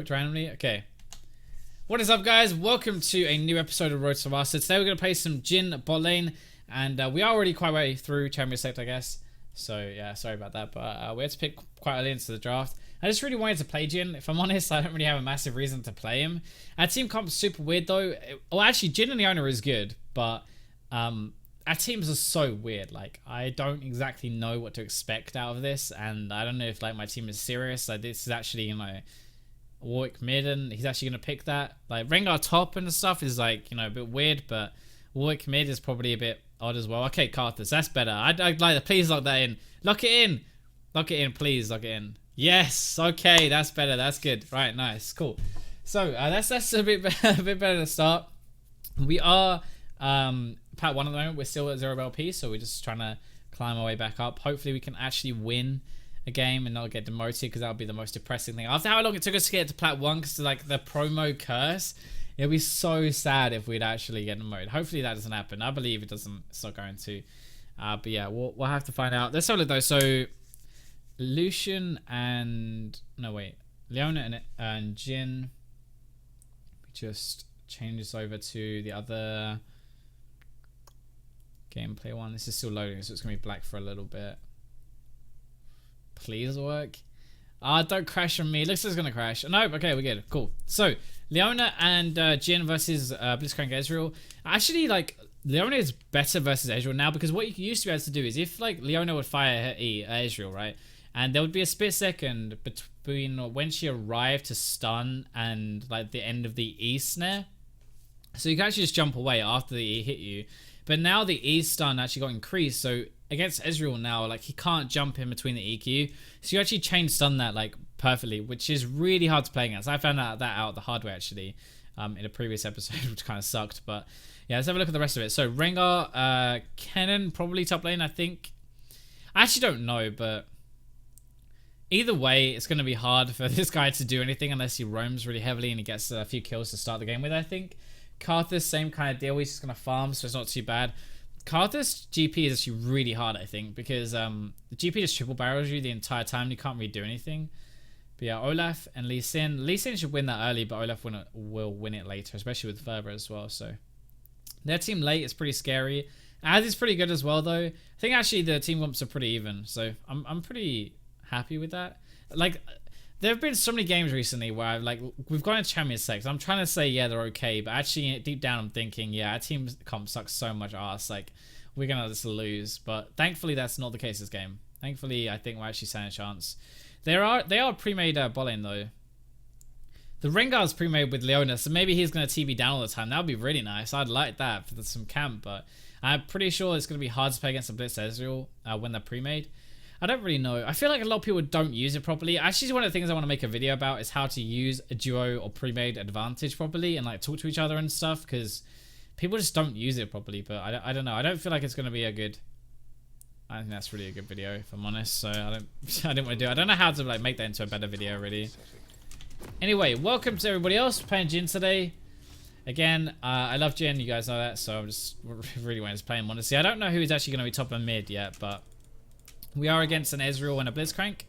Randomly. Okay. What is up, guys? Welcome to a new episode of Road to Master. Today we're going to play some Jhin bot lane, and we are already quite way through Champion Select, I guess. So yeah, sorry about that, but we had to pick quite early into the draft. I just really wanted to play Jhin. If I'm honest, I don't really have a massive reason to play him. Our team comp's super weird though. Well, actually, Jhin and Leona is good, but our teams are so weird. Like, I don't exactly know what to expect out of this, and I don't know if like my team is serious. Like, this is actually, you know, Warwick mid, and he's actually gonna pick that. Like, Rengar top and stuff is like, you know, a bit weird, but Warwick mid is probably a bit odd as well. Okay, Karthus, that's better. I'd like to please lock that in. Lock it in. Lock it in, please. Lock it in. Yes. Okay, that's better. That's good. Right. Nice. Cool. So that's a bit a bit better to start. We are part 1 at the moment. We're still at 0 LP, so we're just trying to climb our way back up. Hopefully, we can actually win a game and not get demoted, because that would be the most depressing thing. After how long it took us to get to plat 1, because like the promo curse, it'd be so sad if we'd actually get demoted. Hopefully that doesn't happen. I believe it doesn't. It's not going to. But yeah, we'll have to find out. Let's have a look though. So Lucian and Leona and Jhin. Just change this over to the other gameplay one. This is still loading, so it's gonna be black for a little bit. Please work. Don't crash on me. Looks like it's gonna crash. Nope. Okay, we're good. Cool. So Leona and Jhin versus Blitzcrank Ezreal. Actually, like, Leona is better versus Ezreal now, because what you used to be able to do is, if like Leona would fire her E Ezreal, right, and there would be a split second between when she arrived to stun and like the end of the E snare, so you can actually just jump away after the E hit you. But now the E stun actually got increased, so against Ezreal now, like, he can't jump in between the EQ. So you actually chain stun that like perfectly, which is really hard to play against. I found that out the hard way actually in a previous episode, which kind of sucked. But yeah, let's have a look at the rest of it. So Rengar, Kennen, probably top lane, I think. I actually don't know, but either way, it's going to be hard for this guy to do anything unless he roams really heavily and he gets a few kills to start the game with, I think. Karthus, same kind of deal. He's just going to farm, so it's not too bad. Karthus GP is actually really hard, I think, because the GP just triple barrels you the entire time. You can't really do anything. But yeah, Olaf and Lee Sin. Lee Sin should win that early, but Olaf will win it later, especially with Fervor as well. So their team late is pretty scary. Az is pretty good as well, though. I think actually the team comps are pretty even, so I'm pretty happy with that. Like, there have been so many games recently where we've gone into Champion Select. I'm trying to say, yeah, they're okay, but actually deep down I'm thinking, yeah, our team comp sucks so much ass. Like, we're gonna just lose. But thankfully that's not the case this game. Thankfully, I think we're actually standing a chance. They are pre-made bot lane though. The Rengar's pre-made with Leona, so maybe he's gonna TB down all the time. That would be really nice. I'd like that for some camp, but I'm pretty sure it's gonna be hard to play against the Blitz Ezreal when they're pre-made. I don't really know. I feel like a lot of people don't use it properly. Actually, one of the things I want to make a video about is how to use a duo or pre-made advantage properly and like talk to each other and stuff, because people just don't use it properly. But I don't know. I don't feel like it's going to be a good... I think that's really a good video, if I'm honest. So I didn't want to do it. I don't know how to like make that into a better video, really. Anyway, welcome to everybody else playing Jhin today. Again, I love Jhin. You guys know that. So I'm just really wanting to play him, honestly. I don't know who is actually going to be top and mid yet, but... we are against an Ezreal and a Blitzcrank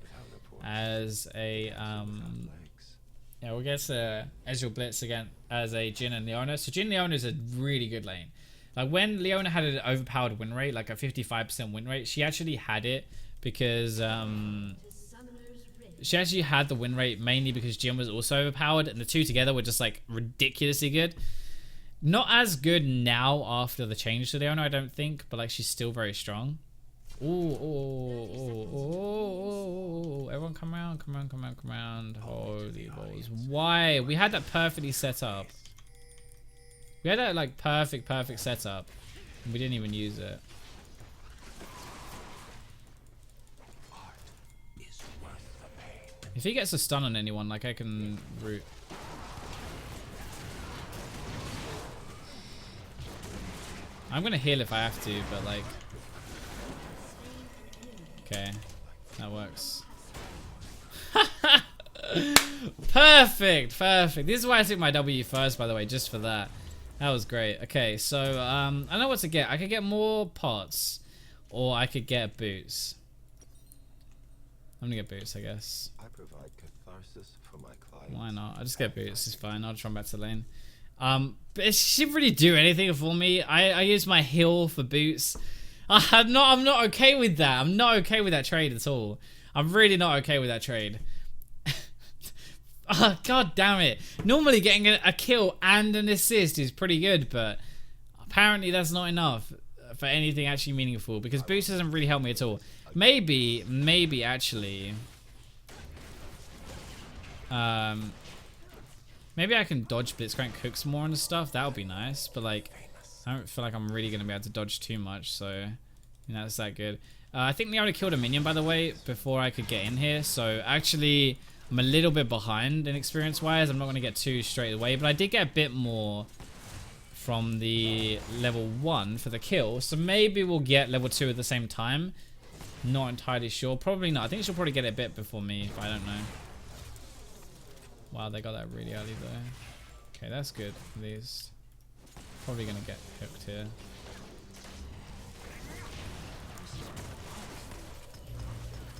as a yeah, we're against a Ezreal Blitz again as a Jhin and Leona. So Jhin and Leona is a really good lane. Like, when Leona had an overpowered win rate, like a 55% win rate, she actually had it because she actually had the win rate mainly because Jhin was also overpowered, and the two together were just like ridiculously good. Not as good now after the change to Leona, I don't think, but like, she's still very strong. Oh, everyone come around, come around, come around, come around. Holy balls. Why? We had that perfectly set up. We had that like perfect setup, and we didn't even use it. If he gets a stun on anyone, like, I can root. I'm gonna heal if I have to, but like... okay, that works. Perfect. This is why I took my W first, by the way, just for that. That was great. Okay, so I know what to get. I could get more pots, or I could get boots. I'm gonna get boots, I guess. I provide catharsis for my clients. Why not? I'll just get boots. It's fine. I'll just run back to lane. But it shouldn't really do anything for me. I use my heal for boots. I'm not okay with that. I'm not okay with that trade at all. I'm really not okay with that trade. Oh, God damn it. Normally getting a kill and an assist is pretty good, but apparently that's not enough for anything actually meaningful, because boost doesn't really help me at all. Maybe actually, maybe I can dodge Blitzcrank hooks more and stuff. That would be nice, but like, I don't feel like I'm really going to be able to dodge too much, so you know, that's that good. I think they already killed a minion, by the way, before I could get in here, so actually I'm a little bit behind in experience-wise. I'm not going to get two straight away, but I did get a bit more from the level 1 for the kill, so maybe we'll get level 2 at the same time. Not entirely sure. Probably not. I think she'll probably get it a bit before me, but I don't know. Wow, they got that really early though. Okay, that's good at least. Probably going to get hooked here.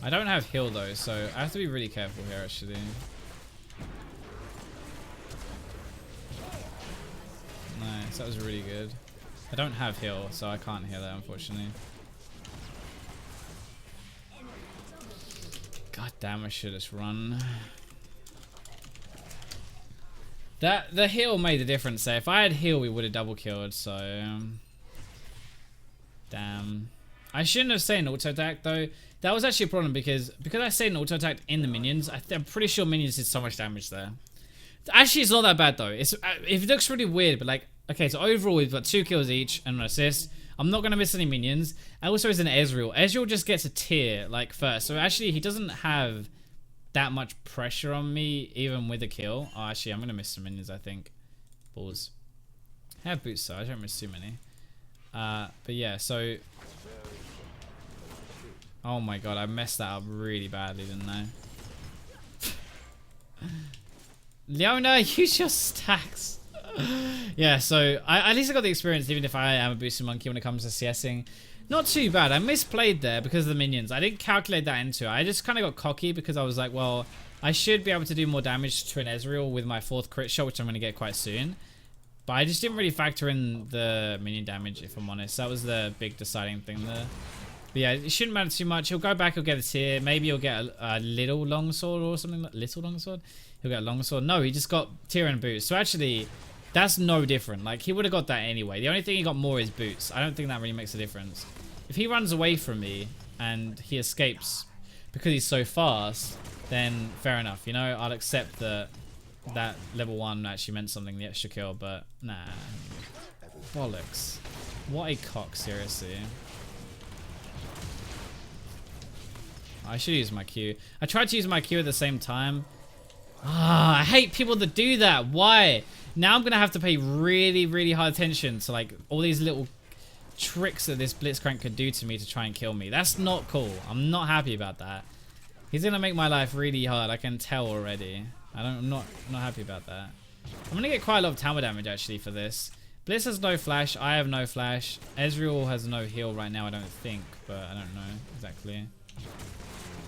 I don't have heal though, so I have to be really careful here actually. Nice, that was really good. I don't have heal, so I can't heal that unfortunately. God damn, I should just run. The heal made the difference there. If I had heal, we would have double killed, so damn. I shouldn't have stayed in auto attack though. That was actually a problem because I stayed in auto attack in the minions. I'm pretty sure minions did so much damage there. Actually, it's not that bad though. It looks really weird, but like, okay, so overall we've got 2 kills each and an assist. I'm not gonna miss any minions. And also, is an Ezreal. Ezreal just gets a tier like first, so actually he doesn't have that much pressure on me even with a kill. Oh, actually, I'm gonna miss some minions. I think. Balls. I have boots, so I don't miss too many. But yeah, so. Oh my god, I messed that up really badly, didn't I? Leona, use your stacks. Yeah, so at least I got the experience, even if I am a boosted monkey when it comes to CSing. Not too bad. I misplayed there because of the minions. I didn't calculate that into it. I just kind of got cocky because I was like, well, I should be able to do more damage to an Ezreal with my 4th crit shot, which I'm going to get quite soon. But I just didn't really factor in the minion damage, if I'm honest. That was the big deciding thing there. But yeah, it shouldn't matter too much. He'll go back, he'll get a tier. Maybe he'll get a little longsword or something. Little longsword? He'll get a longsword. No, he just got tier and boots. So actually, that's no different. Like, he would have got that anyway. The only thing he got more is boots. I don't think that really makes a difference. If he runs away from me and he escapes because he's so fast, then fair enough. You know, I'll accept that level 1 actually meant something, the extra kill. But nah. Bollocks. What a cock, seriously. I should use my Q. I tried to use my Q at the same time. Ah, I hate people that do that. Why? Now I'm going to have to pay really, really high attention to like all these little tricks that this Blitzcrank could do to me to try and kill me. That's not cool. I'm not happy about that. He's going to make my life really hard. I can tell already. I'm not happy about that. I'm going to get quite a lot of tower damage actually for this. Blitz has no flash. I have no flash. Ezreal has no heal right now, I don't think. But I don't know exactly.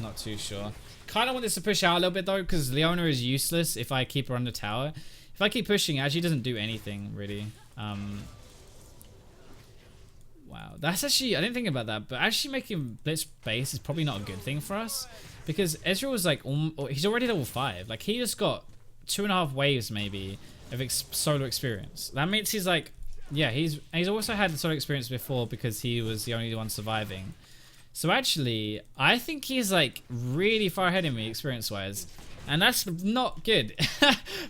Not too sure. Kind of want this to push out a little bit though, because Leona is useless if I keep her on the tower. If I keep pushing, it actually doesn't do anything really. Wow, that's actually, I didn't think about that, but actually making Blitz base is probably not a good thing for us, because Ezreal was like, he's already level 5. Like, he just got 2.5 waves maybe of solo experience. That means he's like, yeah, he's also had the solo experience before because he was the only one surviving. So actually, I think he's like really far ahead of me experience-wise, and that's not good.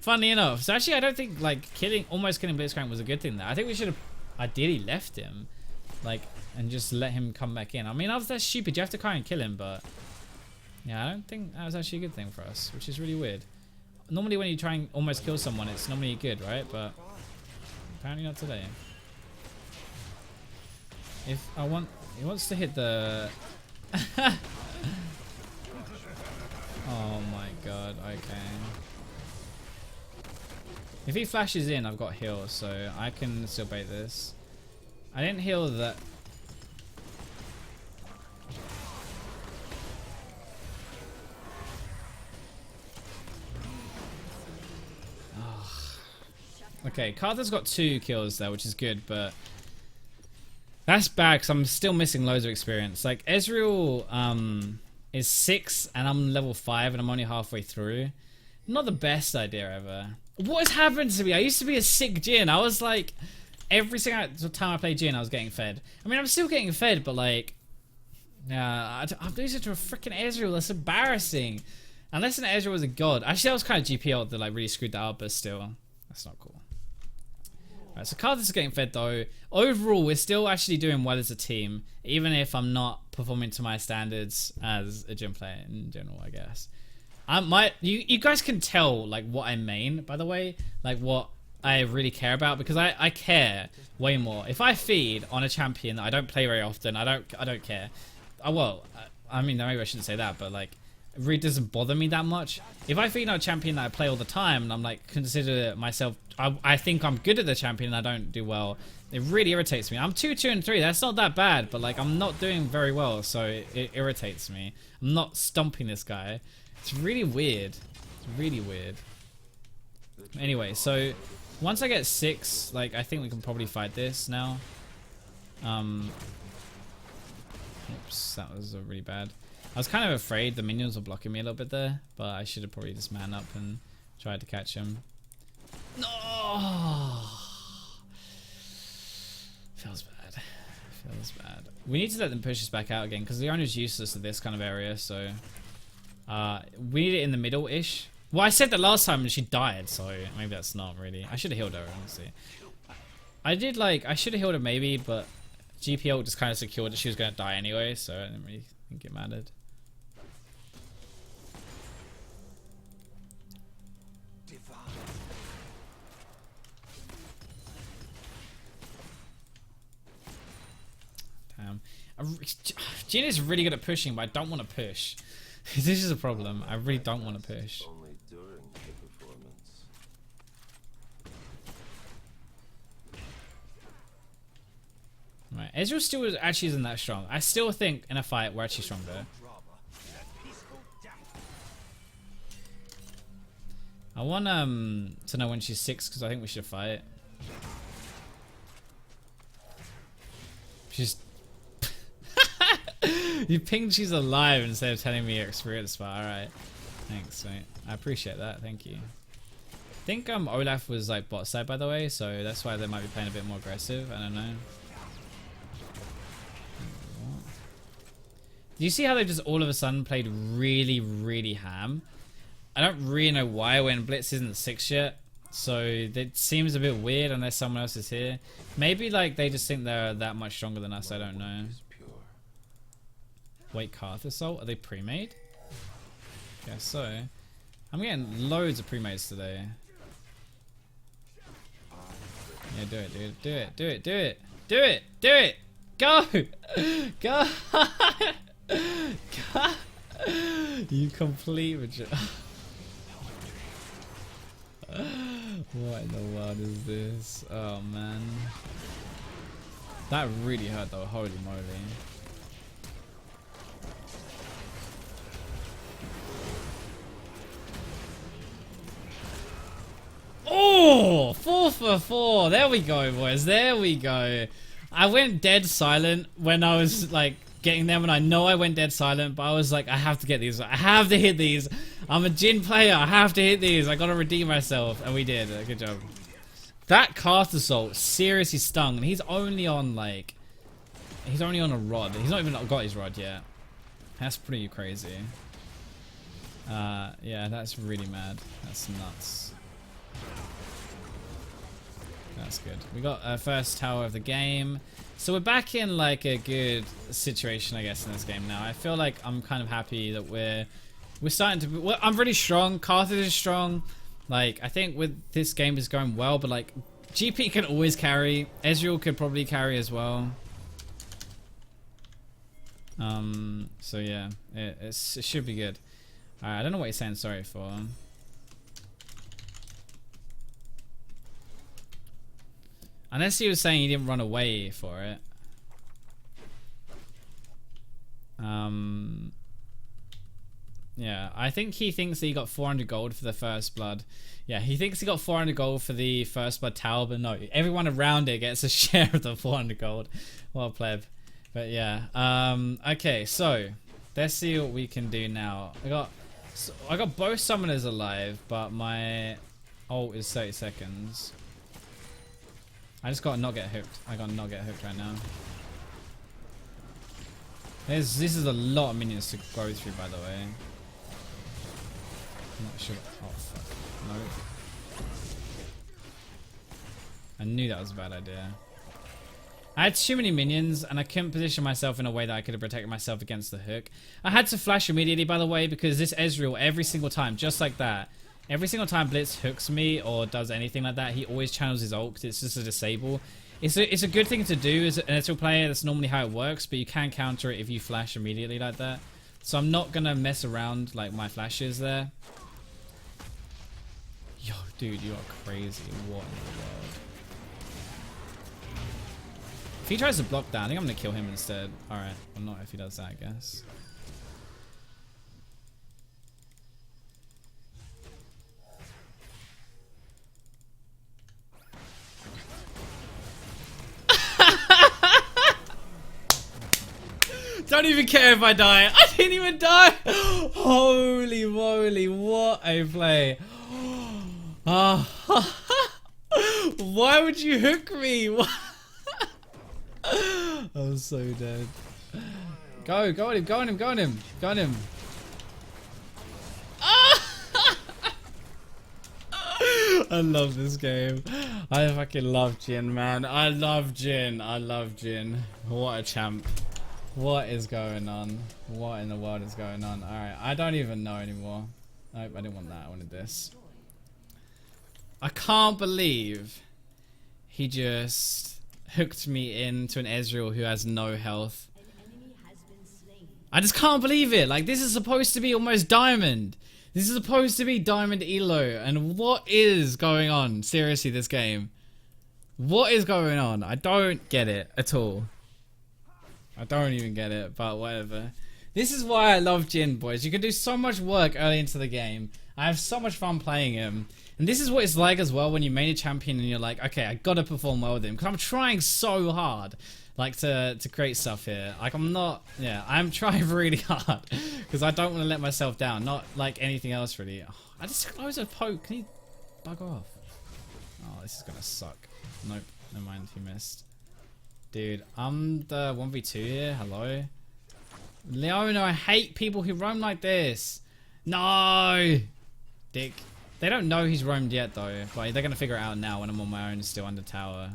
Funny enough. So actually, I don't think like almost killing Blitzcrank was a good thing there. I think we should have ideally left him, like, and just let him come back in. I mean, that's stupid. You have to try and kill him, but yeah, I don't think that was actually a good thing for us, which is really weird. Normally, when you try and almost kill someone, it's normally good, right? But apparently not today. If I want. He wants to hit the... Oh my god, okay. If he flashes in, I've got heal, so I can still bait this. I didn't heal that. Okay, Carter's got 2 kills there, which is good, but that's bad because I'm still missing loads of experience. Like, Ezreal is 6 and I'm level 5 and I'm only halfway through. Not the best idea ever. What has happened to me? I used to be a sick Jhin. I was like, every single time I played Jhin, I was getting fed. I mean, I'm still getting fed, but like, yeah, I'm losing to a freaking Ezreal. That's embarrassing. Unless an Ezreal was a god. Actually, that was kind of GPL that like really screwed that up, but still, that's not cool. Alright, so Carthus is getting fed though. Overall, we're still actually doing well as a team, even if I'm not performing to my standards as a gym player in general, I guess. You guys can tell like what I mean, by the way, like what I really care about, because I care way more. If I feed on a champion that I don't play very often, I don't care. I mean, maybe I shouldn't say that, but like, it really doesn't bother me that much. If I feed on a champion that I play all the time, and I'm like, consider myself, I think I'm good at the champion and I don't do well, it really irritates me. I'm 2-2 and 3. That's not that bad, but like, I'm not doing very well, so it irritates me. I'm not stomping this guy. It's really weird. It's really weird. Anyway, so once I get 6, like, I think we can probably fight this now. Oops, that was really bad. I was kind of afraid the minions were blocking me a little bit there, but I should have probably just manned up and tried to catch him. No! Feels bad. Feels bad. We need to let them push us back out again, because Leona's useless at this kind of area, so we need it in the middle-ish. Well, I said that last time and she died, so maybe that's not really. I should have healed her, honestly. I should have healed her maybe, but GPL just kind of secured that she was going to die anyway, so I didn't really think it mattered. Damn. Jhin is really good at pushing, but I don't want to push. This is a problem. I really don't want to push. Only during the performance. Right, Ezreal still actually isn't that strong. I still think in a fight we're actually stronger. I want to know when she's 6 because I think we should fight. She's you pinged she's alive instead of telling me your experience, but alright. Thanks, mate. I appreciate that, thank you. I think Olaf was like bot side, by the way, so that's why they might be playing a bit more aggressive. I don't know. Do you see how they just all of a sudden played really, really ham? I don't really know why when Blitz isn't 6 yet, so it seems a bit weird unless someone else is here. Maybe like they just think they're that much stronger than us, I don't know. Wait, Karth Assault? Are they pre-made? Guess so. I'm getting loads of pre-mades today. Yeah, do it, dude. Do it, do it, do it. Do it, do it! Go! Go! Go! You complete with What in the world is this? Oh man. That really hurt though, holy moly. Oh, 4 for 4. There we go, boys. There we go. I went dead silent when I was like getting them, and I know I went dead silent, but I was like, I have to get these. I have to hit these. I'm a Jhin player. I have to hit these. I gotta redeem myself, and we did. Good job. That Cast Assault seriously stung, and he's only on like, he's only on a rod. He's not even got his rod yet. That's pretty crazy. Yeah, that's really mad. That's nuts. That's good. We got our first tower of the game. So we're back in like a good situation, I guess, in this game now. I feel like I'm kind of happy that we're starting to be, well, I'm really strong. Carthage is strong. Like, I think with this game is going well, but like GP can always carry. Ezreal could probably carry as well. So yeah, it should be good. Alright, I don't know what he's saying sorry for. Unless he was saying he didn't run away for it. Yeah, I think he thinks that he got 400 gold for the first blood. Yeah, he thinks he got 400 gold for the first blood tower, but no, everyone around it gets a share of the 400 gold. Well, pleb. But yeah, okay, so let's see what we can do now. I got both summoners alive, but my ult is 30 seconds. I just gotta not get hooked. I gotta not get hooked right now. This is a lot of minions to go through, by the way. I'm not sure. Oh fuck. No. I knew that was a bad idea. I had too many minions and I couldn't position myself in a way that I could have protected myself against the hook. I had to flash immediately, by the way, because this Ezreal, every single time, just like that, every single time Blitz hooks me or does anything like that, he always channels his ult because it's just a disable. It's a good thing to do as an Ezreal player. That's normally how it works, but you can counter it if you flash immediately like that. So I'm not going to mess around like my flashes there. Yo, dude, you are crazy. What in the world? If he tries to block that, I think I'm going to kill him instead. Alright, well not if he does that, I guess. Don't even care if I die. I didn't even die. Holy moly, what a play. Why would you hook me? I'm so dead. Go on him, go on him, go on him, go on him. I love this game. I fucking love Jhin, man. I love Jhin. I love Jhin. What a champ. What is going on? What in the world is going on? Alright, I don't even know anymore. Nope, I didn't want that. I wanted this. I can't believe he just hooked me into an Ezreal who has no health. I just can't believe it. Like, this is supposed to be almost diamond. This is supposed to be diamond elo. And what is going on? Seriously, this game. What is going on? I don't get it at all. I don't even get it, but whatever. This is why I love Jhin, boys. You can do so much work early into the game. I have so much fun playing him. And this is what it's like as well when you main a champion and you're like, okay, I gotta perform well with him. Because I'm trying so hard, like, to create stuff here. Like, I'm trying really hard. Because I don't want to let myself down. Not like anything else, really. Oh, I just took loads of poke. Can he bug off? Oh, this is gonna suck. Nope, never mind, he missed. Dude, I'm the 1v2 here. Hello? Leona, I hate people who roam like this. No! Dick. They don't know he's roamed yet, though. But they're going to figure it out now when I'm on my own still under tower.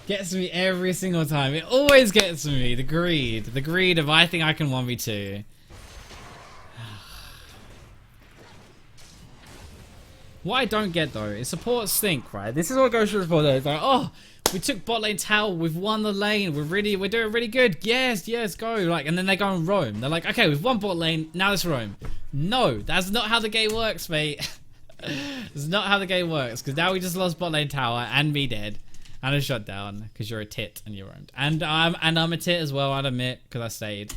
Gets me every single time. It always gets me. The greed. The greed of I think I can 1v2. What I don't get though is support stink, right? This is what goes through for though. It's like, oh, we took bot lane tower, we've won the lane, we're doing really good. Yes, go. Like, and then they go and roam. They're like, okay, we've won bot lane, now let's roam. No, that's not how the game works, mate. That's not how the game works. Because now we just lost bot lane tower and me dead. And a shutdown because you're a tit and you roamed. And I'm a tit as well, I'd admit, because I stayed.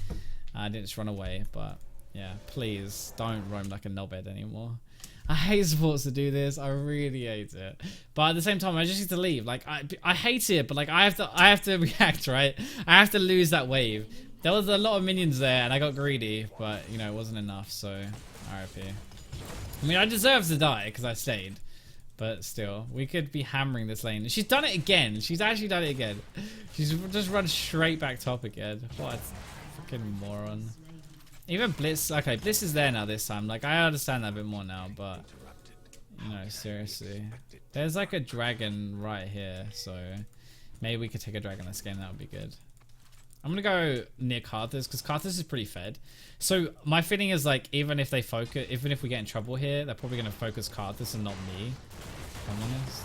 I didn't just run away, but yeah, please don't roam like a knobhead anymore. I hate supports to do this. I really hate it. But at the same time, I just need to leave. Like I hate it, but like I have to react, right? I have to lose that wave. There was a lot of minions there, and I got greedy, but you know it wasn't enough. So RIP. I mean, I deserve to die because I stayed. But still, we could be hammering this lane. She's done it again. She's actually done it again. She's just run straight back top again. What a fucking moron. Even Blitz. Okay, Blitz is there now this time. Like, I understand that a bit more now, but... You know, seriously. There's like a dragon right here, so... Maybe we could take a dragon this game. That would be good. I'm gonna go near Karthus, because Karthus is pretty fed. So, my feeling is like, even if they focus... Even if we get in trouble here, they're probably gonna focus Karthus and not me. If I'm honest.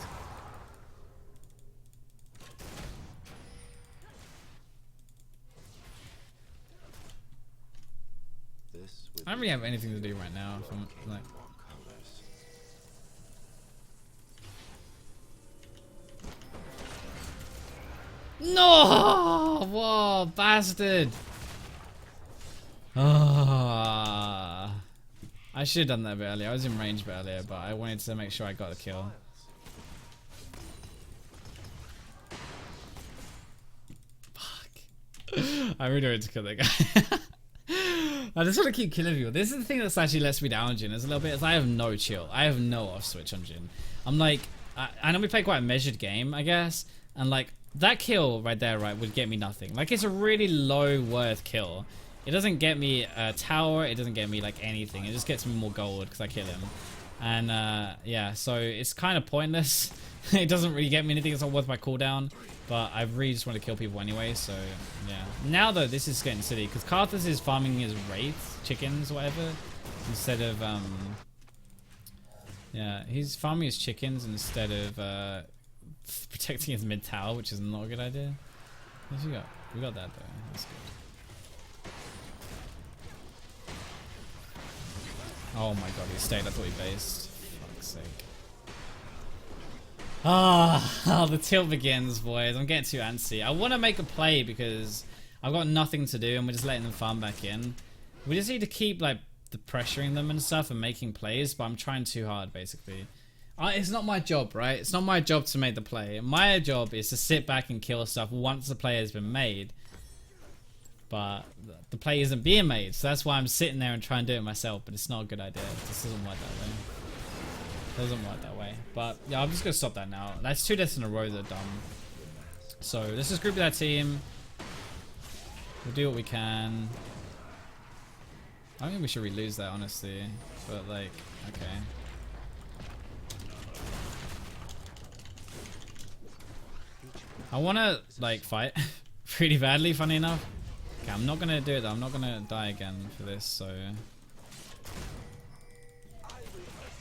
I don't really have anything to do right now. If I'm, like, No! Whoa, bastard! Ah. I should have done that a bit earlier. I was in range a bit earlier, but I wanted to make sure I got the kill. Fuck. I really wanted to kill that guy. I just want to keep killing people. This is the thing that's actually lets me down on Jhin. Is a little bit. Is I have no chill. I have no off switch on Jhin. I'm like, I know we play quite a measured game, I guess, and like that kill right there, right, would get me nothing. Like it's a really low worth kill. It doesn't get me a tower. It doesn't get me like anything. It just gets me more gold because I kill him. And yeah, so it's kind of pointless. It doesn't really get me anything. It's not worth my cooldown. But I really just want to kill people anyway, so yeah. Now though, this is getting silly because Karthus is farming his wraiths, chickens, whatever, instead of yeah, he's farming his chickens instead of protecting his mid tower, which is not a good idea. What we got? We got that though. That's good. Oh my god, he stayed. I thought he based. Fuck's sake. Ah, the tilt begins, boys. I'm getting too antsy. I want to make a play because I've got nothing to do and we're just letting them farm back in. We just need to keep like pressuring them and stuff and making plays, but I'm trying too hard basically. It's not my job, right? It's not my job to make the play. My job is to sit back and kill stuff once the play has been made. But the play isn't being made, so that's why I'm sitting there and trying to do it myself, but it's not a good idea. This doesn't work that way. Doesn't work that way. But yeah, I'm just gonna stop that now. That's 2 deaths in a row that are dumb. So let's just group that team. We'll do what we can. I don't think we should re-lose that, honestly. But like, okay. I wanna like fight pretty badly, funny enough. Okay, I'm not gonna do it though. I'm not gonna die again for this, so.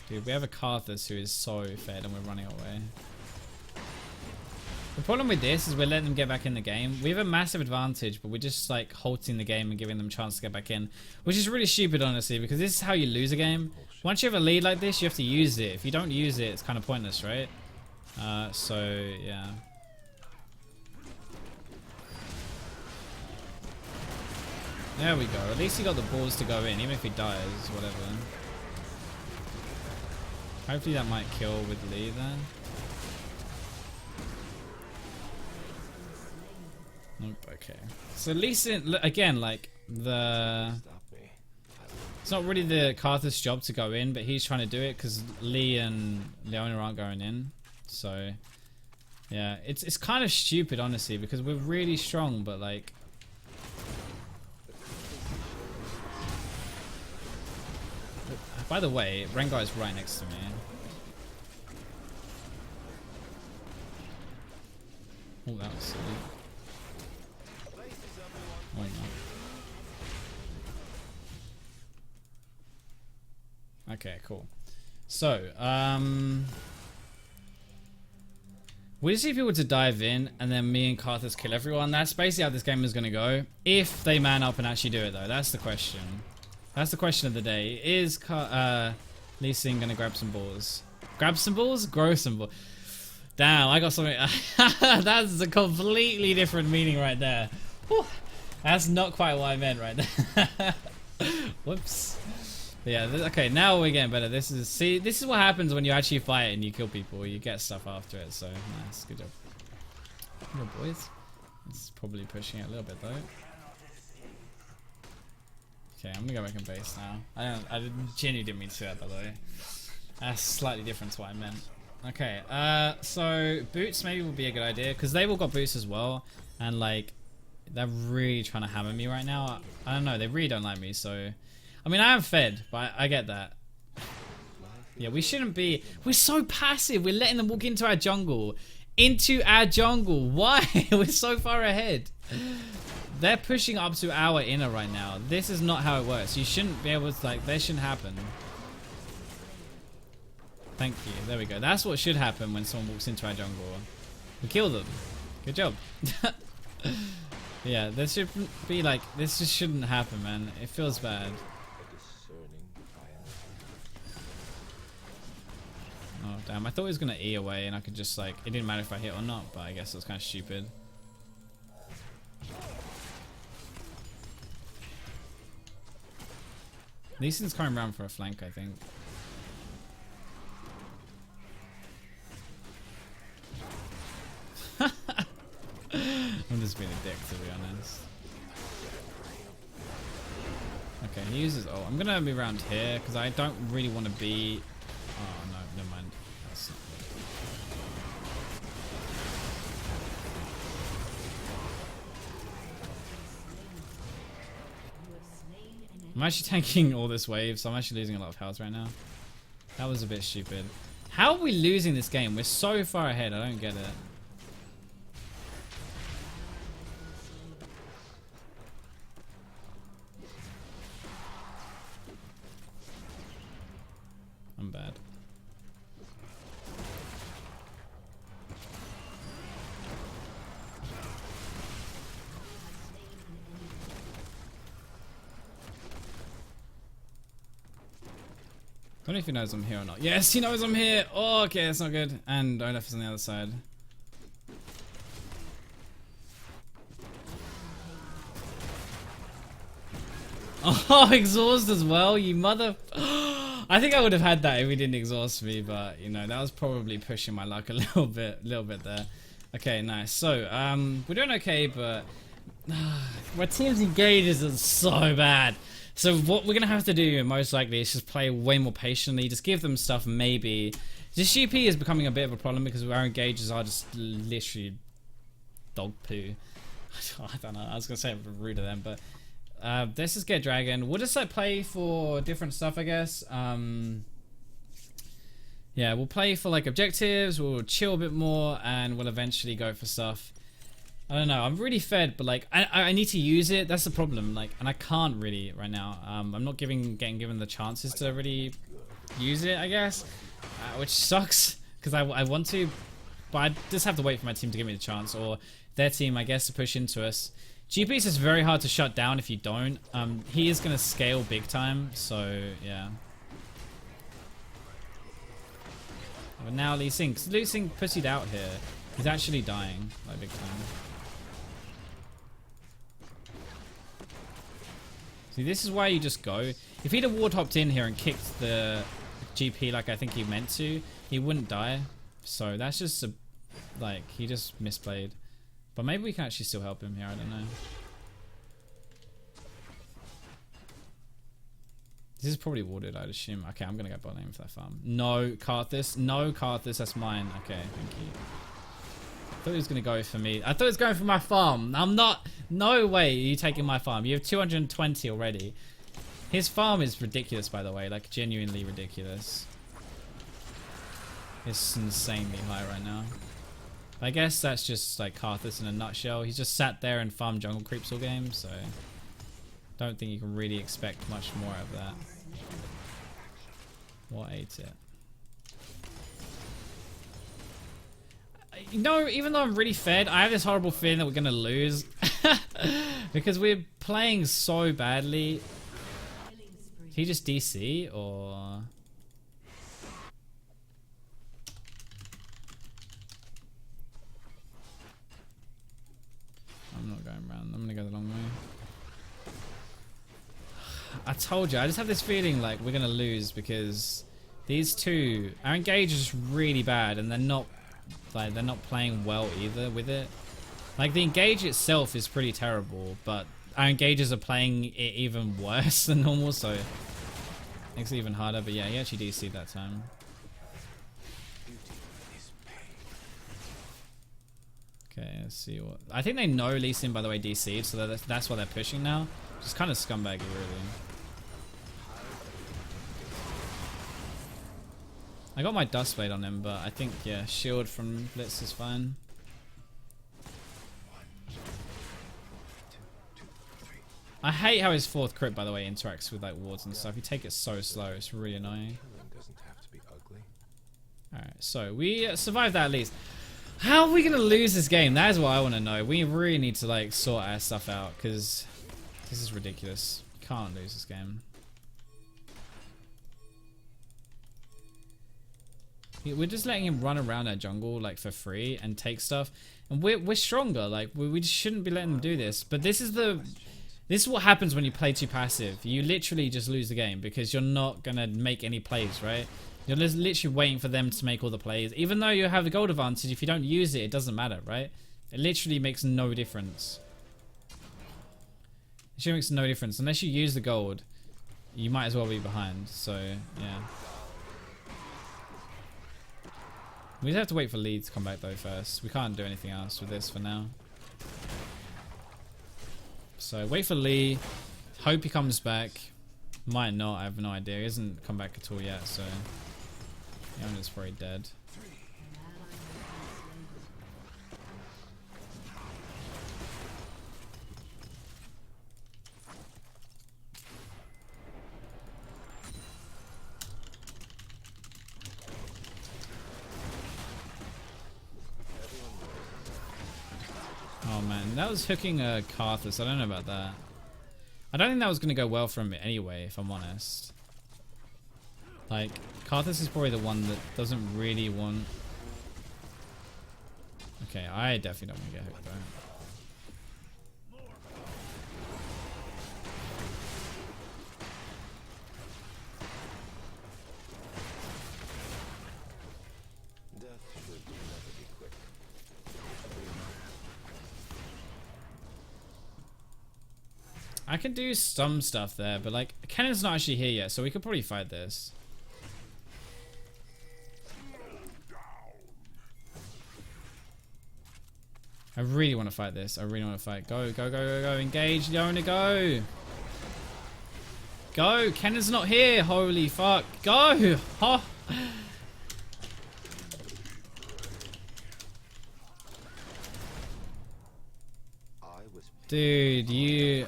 Dude, we have a Karthus who is so fed and we're running away. The problem with this is we're letting them get back in the game. We have a massive advantage, but we're just like halting the game and giving them a chance to get back in. Which is really stupid, honestly, because this is how you lose a game. Once you have a lead like this, you have to use it. If you don't use it, it's kind of pointless, right? So, yeah. There we go. At least he got the balls to go in, even if he dies, whatever. Hopefully that might kill with Lee then. Nope, okay. So at least, again, like, it's not really the Karthus' job to go in, but he's trying to do it because Lee and Leona aren't going in. So, yeah, it's kind of stupid, honestly, because we're really strong, but like... By the way, Rengar is right next to me. Oh, that was silly. Oh, no. Okay, cool. So, we just need people to dive in, and then me and Karthus kill everyone. That's basically how this game is going to go. If they man up and actually do it, though. That's the question. That's the question of the day. Is Lee Sin gonna grab some balls? Grab some balls? Grow some balls. Damn, I got something. That's a completely different meaning right there. Whew. That's not quite what I meant right there. Whoops. But yeah, okay, now we're getting better. This is what happens when you actually fight and you kill people. You get stuff after it, so nice. Good job. Good job, boys. It's probably pushing it a little bit, though. Okay, I'm gonna go back in base now. I genuinely didn't mean to say that, by the way. That's slightly different to what I meant. Okay, so boots maybe would be a good idea because they've all got boots as well, and like they're really trying to hammer me right now. I don't know, they really don't like me. So, I mean, I am fed, but I get that. Yeah, we shouldn't be. We're so passive. We're letting them walk into our jungle. Why? We're so far ahead. They're pushing up to our inner right now. This is not how it works. You shouldn't be able to, like, that shouldn't happen. Thank you. There we go. That's what should happen when someone walks into our jungle. We kill them. Good job. Yeah, this should be like, this just shouldn't happen, man. It feels bad. Oh, damn. I thought he was going to E away and I could just, like, it didn't matter if I hit or not, but I guess it was kind of stupid. Lee Sin's coming around for a flank, I think. I'm just being a dick, to be honest. Okay, he uses ult. I'm gonna be around here because I don't really want to be. Oh no, never mind. That's not good. I'm actually tanking all this wave, so I'm actually losing a lot of health right now. That was a bit stupid. How are we losing this game? We're so far ahead. I don't get it. I'm bad. I don't know if he knows I'm here or not. Yes, he knows I'm here! Oh, okay, that's not good. And Olaf is on the other side. Oh, exhaust as well, you mother... I think I would have had that if he didn't exhaust me, but, you know, that was probably pushing my luck a little bit there. Okay, nice. So, we're doing okay, but... my team's engages are so bad. So what we're gonna have to do most likely is just play way more patiently, just give them stuff maybe. This GP is becoming a bit of a problem because our engages are just literally dog poo. I don't know, I was gonna say it was rude of them, but let's just get Dragon. We'll just like play for different stuff, I guess. Yeah, we'll play for like objectives, we'll chill a bit more, and we'll eventually go for stuff. I don't know, I'm really fed, but like I need to use it. That's the problem, like, and I can't really right now. I'm not getting given the chances to really use it, I guess, which sucks because I want to, but I just have to wait for my team to give me the chance, or their team, I guess, to push into us. GPs is very hard to shut down if you don't. He is gonna scale big time, so yeah. But now Lee Sin pussied out here. He's actually dying like big time. See, this is why you just go. If he'd have ward hopped in here and kicked the GP like I think he meant to, he wouldn't die. So that's just a, like, he just misplayed. But maybe we can actually still help him here, I don't know. This is probably warded, I'd assume. Okay, I'm gonna go bot lane for that farm. No, Karthus. No, Karthus, that's mine. Okay, thank you. I thought he was gonna go for me. I thought he was going for my farm. I'm not. No way are you taking my farm. You have 220 already. His farm is ridiculous, by the way. Like, genuinely ridiculous. It's insanely high right now. I guess that's just like Karthus in a nutshell. He's just sat there and farmed jungle creeps all game, so don't think you can really expect much more of that. What ate it? You know, even though I'm really fed, I have this horrible feeling that we're gonna lose because we're playing so badly. He just DC or? I'm not going around. I'm gonna go the long way. I told you. I just have this feeling like we're gonna lose because these two, our engage is really bad, and they're not playing well either with it. Like, the engage itself is pretty terrible, but our engagers are playing it even worse than normal, so it makes it even harder. But yeah, he actually DC'd that time. Okay, let's see what... I think they know Lee Sin, by the way, DC'd, so that's why they're pushing now. Just kind of scumbaggy, really. I got my Dust Blade on him, but I think, yeah, shield from Blitz is fine. I hate how his fourth crit, by the way, interacts with like wards and stuff. You take it so slow, it's really annoying. Alright, so we survived that at least. How are we gonna lose this game? That is what I want to know. We really need to like sort our stuff out because this is ridiculous. Can't lose this game. We're just letting him run around our jungle like for free and take stuff, and we're stronger. Like we just shouldn't be letting him do this. But this is the This is what happens when you play too passive. You literally just lose the game because you're not going to make any plays, right? You're just literally waiting for them to make all the plays. Even though you have the gold advantage, if you don't use it, it doesn't matter, right? It literally makes no difference. It actually makes no difference. Unless you use the gold, you might as well be behind. So, yeah. We just have to wait for Lee to come back though first. We can't do anything else with this for now. So wait for Lee. Hope he comes back. Might not, I have no idea. He hasn't come back at all yet, so yeah, I'm just probably dead. Oh man, that was hooking a Karthus. I don't know about that. I don't think that was going to go well for him anyway, if I'm honest. Like, Karthus is probably the one that doesn't really want... Okay, I definitely don't want to get hooked though. I can do some stuff there, but like, Cannon's not actually here yet, so we could probably fight this. I really want to fight this. I really want to fight. Go, go, go, go, go. Engage, Leona, go. Go. Cannon's not here. Holy fuck. Go. Oh. Dude, you...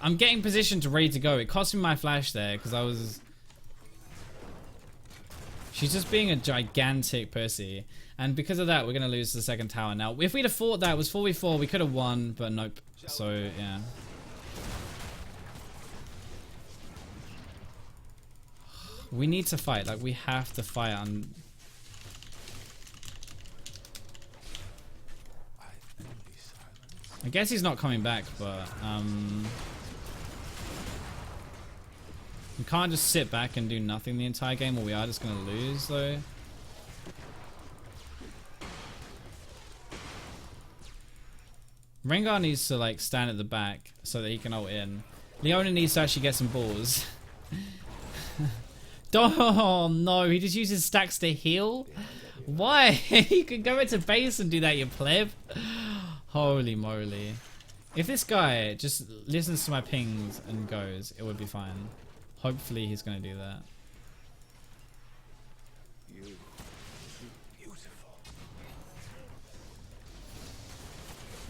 I'm getting positioned to ready to go. It cost me my flash there because I was... She's just being a gigantic pussy. And because of that, we're going to lose the second tower. Now, if we'd have fought that, it was 4v4, we could have won, but nope. So, yeah. We need to fight. Like, we have to fight on... I guess he's not coming back, but we can't just sit back and do nothing the entire game, or we are just gonna lose though. Rengar needs to like stand at the back so that he can ult in. Leona needs to actually get some balls. Oh no, he just uses stacks to heal? Why? You could go into base and do that, you pleb. Holy moly. If this guy just listens to my pings and goes, it would be fine. Hopefully he's going to do that.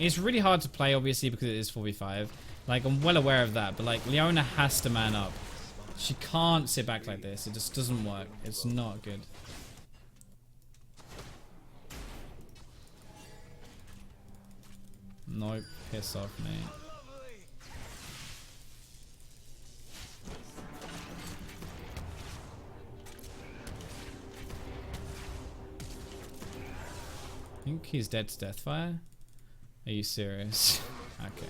It's really hard to play, obviously, because it is 4v5. Like, I'm well aware of that, but like, Leona has to man up. She can't sit back like this. It just doesn't work. It's not good. Nope, piss off, mate. I think he's dead to Deathfire. Are you serious? Okay.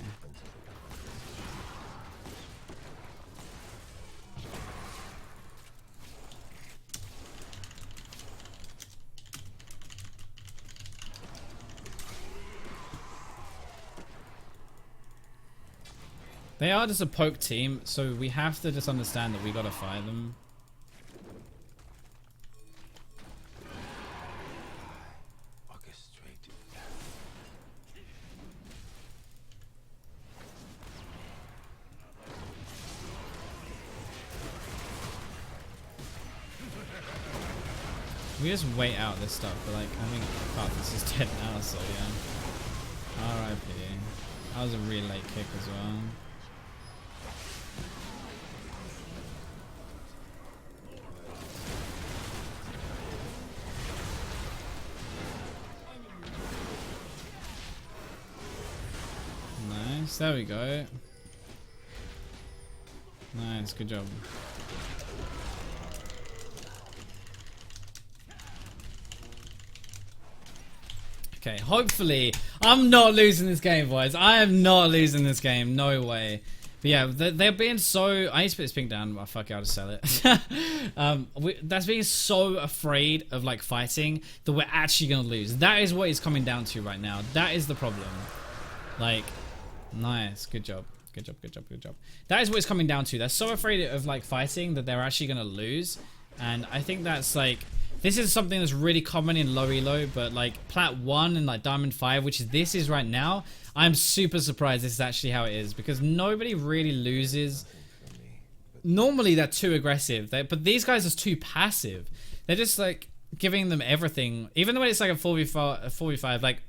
They are just a poke team, so we have to just understand that we gotta fight them. We just wait out this stuff, but like, I think Karthus is dead now, so yeah. RIP. That was a really late kick as well. Nice, there we go. Nice, good job. Okay, hopefully I'm not losing this game, boys. I am not losing this game. No way. But yeah, they're being so. I need to put this pink down. Oh, fuck it, I'll just sell it. That's being so afraid of like fighting that we're actually gonna lose. That is what it's coming down to right now. That is the problem. Like, nice, good job, good job, good job, good job. That is what it's coming down to. They're so afraid of like fighting that they're actually gonna lose, and I think that's like. This is something that's really common in low elo, but like Plat 1 and like Diamond 5, which this is right now, I'm super surprised this is actually how it is because nobody really loses. Normally they're too aggressive, but these guys are too passive. They're just like giving them everything, even though it's like a 4v5, like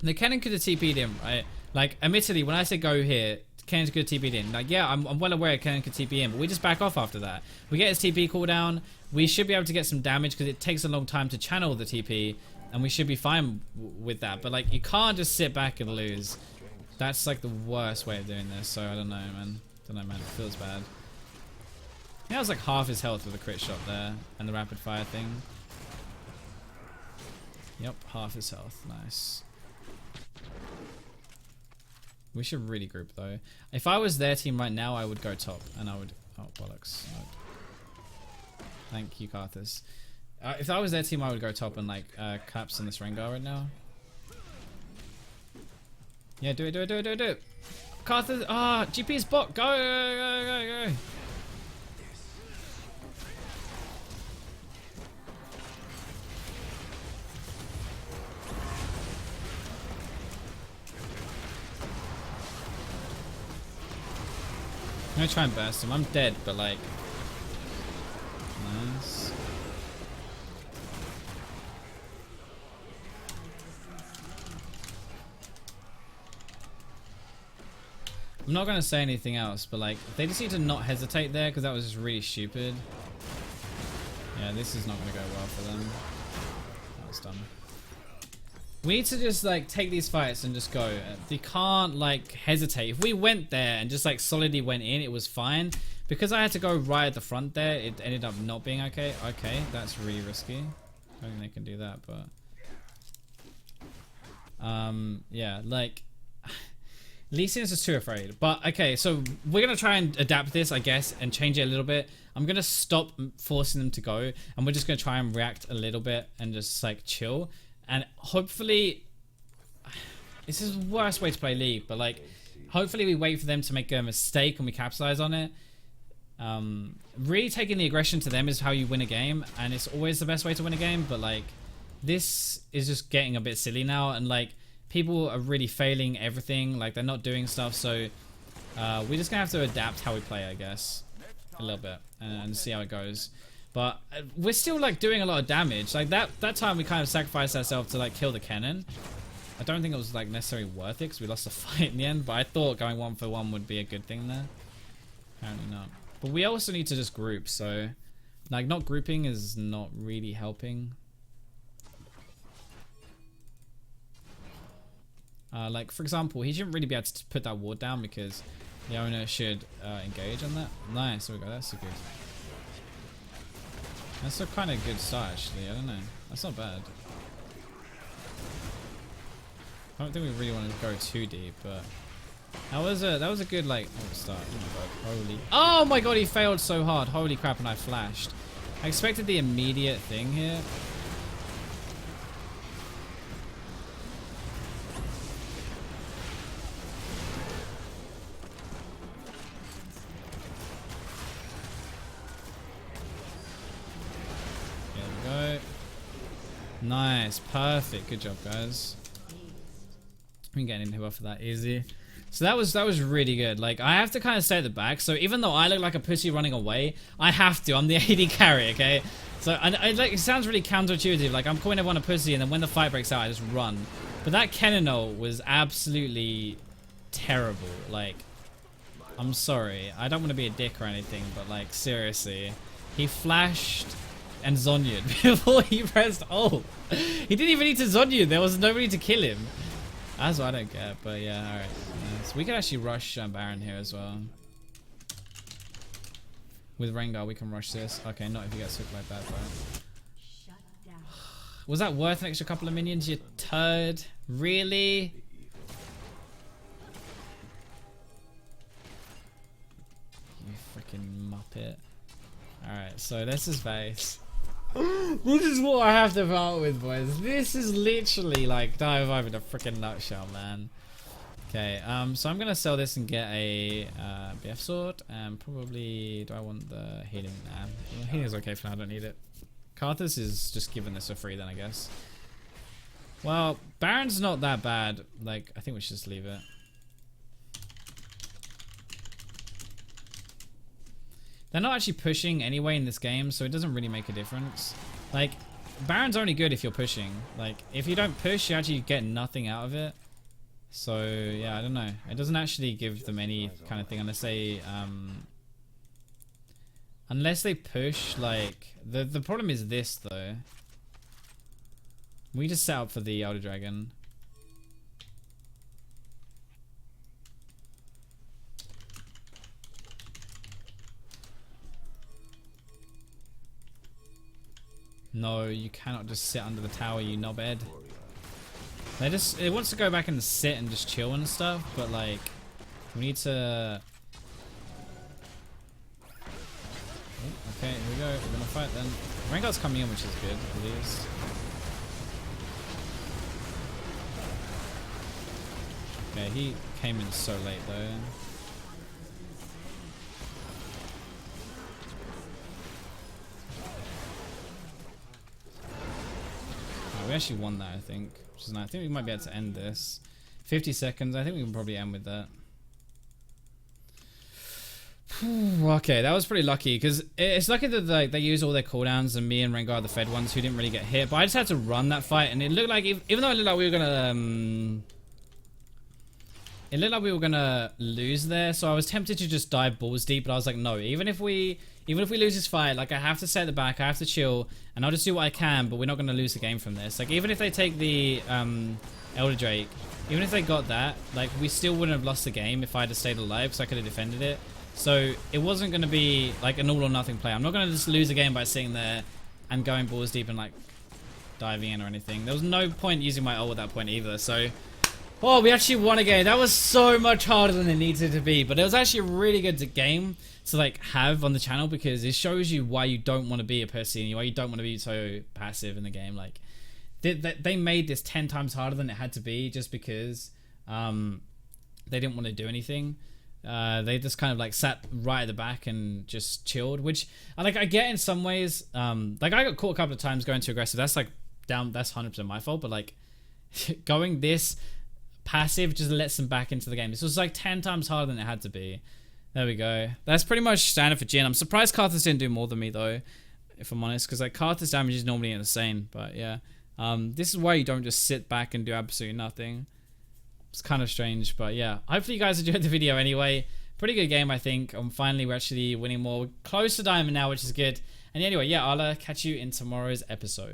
the Kennen could have TP'd him, right? Like admittedly, when I say go here, Kennen could have TP'd in. Like yeah, I'm well aware Kennen could TP in, but we just back off after that. We get his TP cooldown. We should be able to get some damage because it takes a long time to channel the TP, and we should be fine with that. But like, you can't just sit back and lose. That's like the worst way of doing this. So I don't know, man. Don't know, man. It feels bad. He has like half his health with a crit shot there and the rapid fire thing. Yep, half his health. Nice. We should really group though. If I was their team right now, I would go top and I would. Oh bollocks. Thank you, Karthus. If I was their team, I would go top and like collapse in this Rengar right now. Yeah, do it, do it, do it, do it, do it. Karthus, GP's bot, go, go, go, go, go. I'm gonna try and burst him. I'm dead, but like. Nice. I'm not gonna say anything else, but like they just need to not hesitate there because that was just really stupid. Yeah, this is not gonna go well for them. That was dumb. We need to just like take these fights and just go. You can't like hesitate. If we went there and just like solidly went in, it was fine. Because I had to go right at the front there, it ended up not being okay. Okay, that's really risky. I don't think they can do that, but yeah, like Lee Sin is just too afraid. But okay, so we're gonna try and adapt this, I guess, and change it a little bit. I'm gonna stop forcing them to go, and we're just gonna try and react a little bit and just like chill. And hopefully, this is the worst way to play League, but like, hopefully we wait for them to make a mistake and we capitalize on it. Really taking the aggression to them is how you win a game, and it's always the best way to win a game, but like, this is just getting a bit silly now, and like, people are really failing everything, like they're not doing stuff, so we're just gonna have to adapt how we play, I guess, a little bit, and see how it goes. But we're still like doing a lot of damage. Like that time we kind of sacrificed ourselves to like kill the Kennen. I don't think it was like necessarily worth it because we lost the fight in the end, but I thought going 1-for-1 would be a good thing there. Apparently not. But we also need to just group, so like not grouping is not really helping. Like for example, he shouldn't really be able to put that ward down because the owner should engage on that. Nice, there we go, that's so good. That's a kind of good start actually, I don't know. That's not bad. I don't think we really want to go too deep, but that was a good like start. Oh my god, he failed so hard. Holy crap, and I flashed. I expected the immediate thing here. Nice, perfect, good job guys. We can get an inhibitor for that easy. So that was really good. Like I have to kind of stay at the back, so even though I look like a pussy running away, I have to. I'm the AD carry, okay? So I like, it sounds really counterintuitive, like I'm calling everyone a pussy and then when the fight breaks out I just run. But that Kennen ult was absolutely terrible. Like I'm sorry, I don't want to be a dick or anything, but like seriously, he flashed and Zhonya'd before he pressed ult. He didn't even need to Zhonya, there was nobody to kill him. That's what I don't get, but yeah, alright. So we can actually rush Baron here as well. With Rengar, we can rush this. Okay, not if you get sick like that, but... Was that worth an extra couple of minions, you turd? Really? fucking muppet. Alright, so this is base. This is what I have to part with, boys. This is literally like Dive Vibe in a freaking nutshell, man. Okay, so I'm gonna sell this and get a BF sword, and probably, do I want the healing? Nah, well, healing's okay for now, I don't need it. Karthus is just giving this for free then, I guess. Well, Baron's not that bad. Like, I think we should just leave it. They're not actually pushing anyway in this game, so it doesn't really make a difference. Like, Baron's only good if you're pushing. Like, if you don't push, you actually get nothing out of it. So, yeah, I don't know. It doesn't actually give them any kind of thing unless they, push, like... The problem is this, though. We just set up for the Elder Dragon. No, you cannot just sit under the tower, you knobhead. It wants to go back and sit and just chill and stuff, but like, we need to... Oh, okay, here we go, we're gonna fight then. Rengar's coming in, which is good, at least. Okay, he came in so late though. We actually won that, I think. Which is nice. I think we might be able to end this. 50 seconds. I think we can probably end with that. Okay, that was pretty lucky because it's lucky that they use all their cooldowns and me and Rengar are the fed ones who didn't really get hit. But I just had to run that fight, and it looked like even though it looked like we were gonna lose there. So I was tempted to just dive balls deep, but I was like, no. Even if we lose this fight, like I have to set the back, I have to chill, and I'll just do what I can, but we're not going to lose the game from this. Like even if they take the Elder Drake, even if they got that, like we still wouldn't have lost the game if I had stayed alive because I could have defended it. So it wasn't going to be like an all or nothing play. I'm not going to just lose a game by sitting there and going balls deep and like diving in or anything. There was no point using my ult at that point either. So, oh, we actually won a game. That was so much harder than it needed to be, but it was actually a really good game to like have on the channel because it shows you why you don't want to be a pussy, why you don't want to be so passive in the game. Like they made this 10 times harder than it had to be just because they didn't want to do anything. They just kind of like sat right at the back and just chilled, which I get in some ways. Like I got caught a couple of times going too aggressive. That's like that's 100% my fault, but like going this passive just lets them back into the game. This was like 10 times harder than it had to be. There we go. That's pretty much standard for Jhin. I'm surprised Karthus didn't do more than me though, if I'm honest, because like Karthus damage is normally insane. But yeah, this is why you don't just sit back and do absolutely nothing. It's kind of strange, but yeah. Hopefully you guys enjoyed the video anyway. Pretty good game, I think. Finally, we're actually winning more. We're close to diamond now, which is good. And anyway, yeah, I'll catch you in tomorrow's episode.